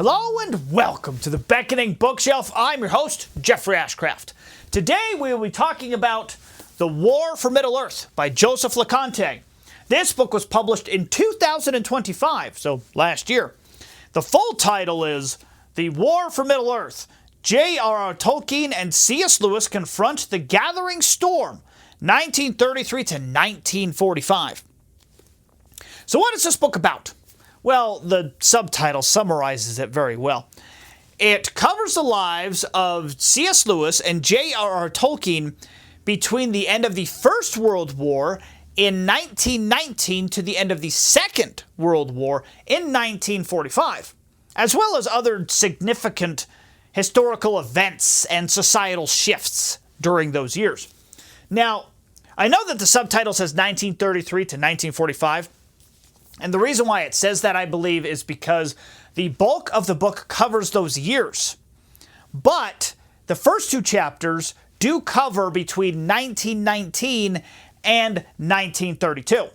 Hello and welcome to the Beckoning Bookshelf. I'm your host, Jeffrey Ashcraft. Today we will be talking about The War for Middle-earth by Joseph Loconte. This book was published in 2025, so last year. The full title is The War for Middle-earth. J.R.R. Tolkien and C.S. Lewis confront the gathering storm, 1933 to 1945. So what is this book about? Well, the subtitle summarizes it very well. It covers the lives of C.S. Lewis and J.R.R. Tolkien between the end of the First World War in 1919 to the end of the Second World War in 1945, as well as other significant historical events and societal shifts during those years. Now, I know that the subtitle says 1933 to 1945, and the reason why it says that, I believe, is because the bulk of the book covers those years. But the first two chapters do cover between 1919 and 1932.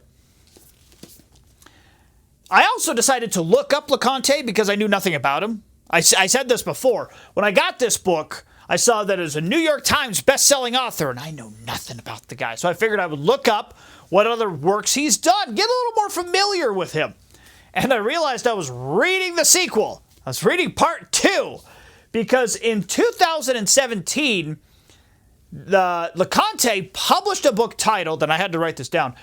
I also decided to look up Loconte because I knew nothing about him. I said this before. When I got this book, I saw that it was a New York Times best-selling author, and I know nothing about the guy. So I figured I would look up what other works he's done, get a little more familiar with him. And I realized I was reading the sequel. I was reading part 2, because in 2017, Loconte published a book titled, and I had to write this down,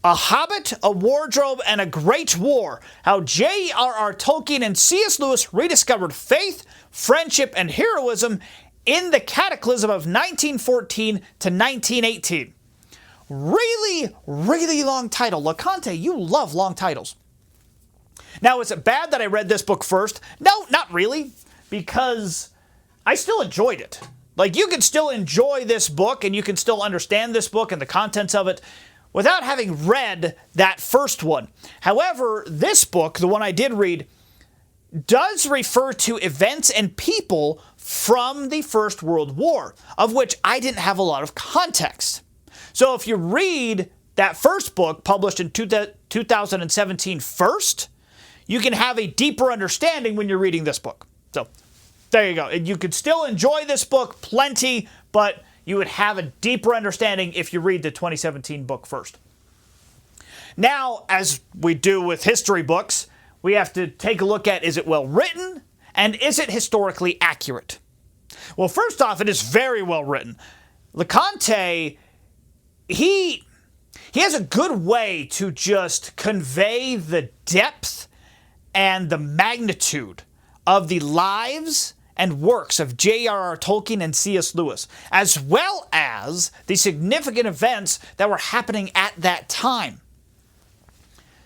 A Hobbit, a Wardrobe, and a Great War, How J.R.R. Tolkien and C.S. Lewis Rediscovered Faith, Friendship, and Heroism in the Cataclysm of 1914 to 1918. Really, really long title. Loconte, you love long titles. Now, is it bad that I read this book first? No, not really, because I still enjoyed it. Like, you can still enjoy this book, and you can still understand this book and the contents of it without having read that first one. However, this book, the one I did read, does refer to events and people from the First World War, of which I didn't have a lot of context. So if you read that first book, published in 2017 first, you can have a deeper understanding when you're reading this book. So there you go. And you could still enjoy this book plenty, but you would have a deeper understanding if you read the 2017 book first. Now, as we do with history books, we have to take a look at, is it well written, and is it historically accurate? Well, first off, it is very well written. Loconte, he has a good way to just convey the depth and the magnitude of the lives and works of J.R.R. Tolkien and C.S. Lewis, as well as the significant events that were happening at that time.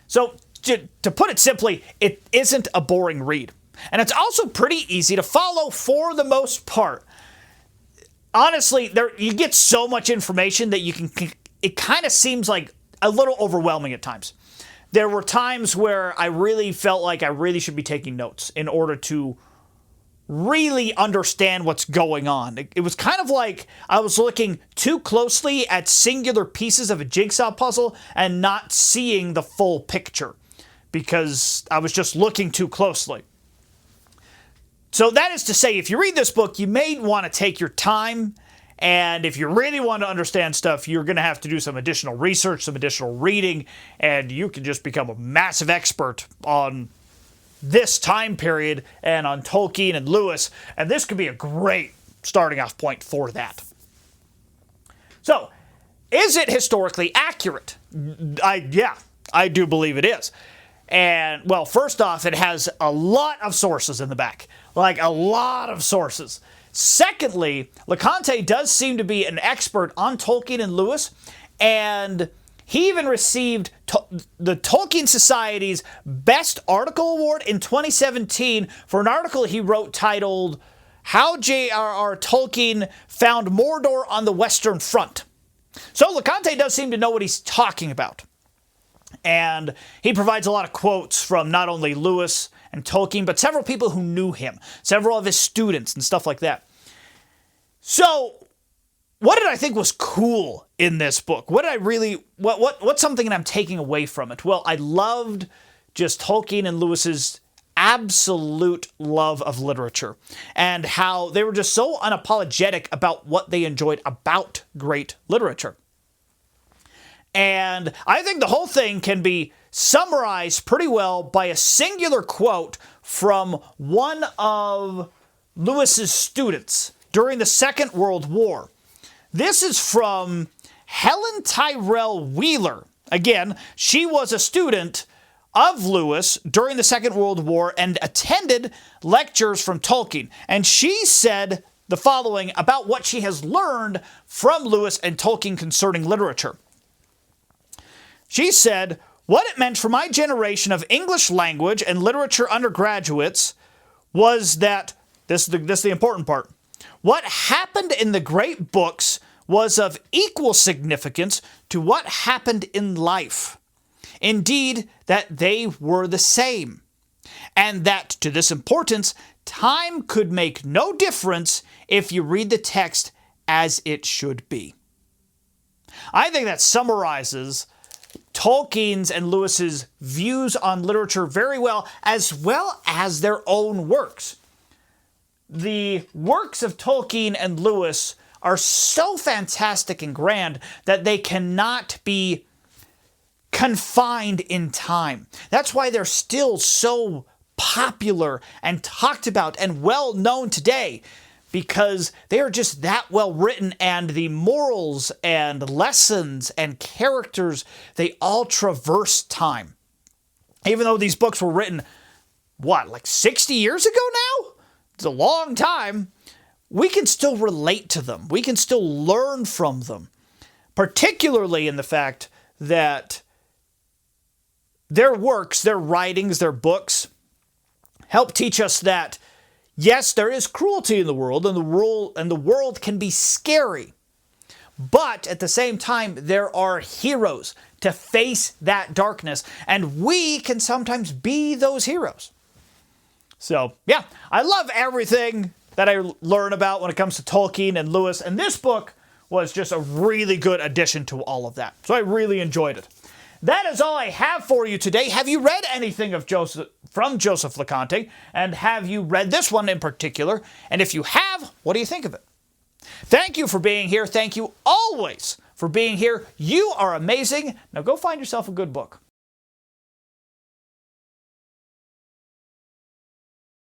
So, to put it simply, it isn't a boring read. And it's also pretty easy to follow for the most part. Honestly, you get so much information that it kind of seems like a little overwhelming at times. There were times where I really felt like I really should be taking notes in order to really understand what's going on. It was kind of like I was looking too closely at singular pieces of a jigsaw puzzle and not seeing the full picture because I was just looking too closely. So that is to say, if you read this book, you may want to take your time, and if you really want to understand stuff, you're going to have to do some additional research, some additional reading, and you can just become a massive expert on this time period and on Tolkien and Lewis, and this could be a great starting off point for that. So, is it historically accurate? Yeah, I do believe it is. And, well, first off, it has a lot of sources in the back. Like, a lot of sources. Secondly, Loconte does seem to be an expert on Tolkien and Lewis, and he even received the Tolkien Society's Best Article Award in 2017 for an article he wrote titled, How J.R.R. Tolkien Found Mordor on the Western Front. So Loconte does seem to know what he's talking about. And he provides a lot of quotes from not only Lewis and Tolkien, but several people who knew him, several of his students and stuff like that. So, what did I think was cool in this book? What's something that I'm taking away from it? Well, I loved just Tolkien and Lewis's absolute love of literature and how they were just so unapologetic about what they enjoyed about great literature. And I think the whole thing can be summarized pretty well by a singular quote from one of Lewis's students during the Second World War. This is from Helen Tyrell Wheeler. Again, she was a student of Lewis during the Second World War and attended lectures from Tolkien. And she said the following about what she has learned from Lewis and Tolkien concerning literature. She said, "What it meant for my generation of English language and literature undergraduates was that," this is the important part, "what happened in the great books was of equal significance to what happened in life. Indeed, that they were the same. And that, to this importance, time could make no difference if you read the text as it should be." I think that summarizes Tolkien's and Lewis's views on literature very well as their own works. The works of Tolkien and Lewis are so fantastic and grand that they cannot be confined in time. That's why they're still so popular and talked about and well known today, because they are just that well written, and the morals and lessons and characters, they all traverse time. Even though these books were written, like 60 years ago now? It's a long time. We can still relate to them. We can still learn from them, particularly in the fact that their works, their writings, their books help teach us that yes, there is cruelty in the world, and the world can be scary. But at the same time, there are heroes to face that darkness, and we can sometimes be those heroes. So, yeah, I love everything that I learn about when it comes to Tolkien and Lewis, and this book was just a really good addition to all of that. So I really enjoyed it. That is all I have for you today. Have you read anything of from Joseph Loconte? And have you read this one in particular? And if you have, what do you think of it? Thank you for being here. Thank you always for being here. You are amazing. Now go find yourself a good book.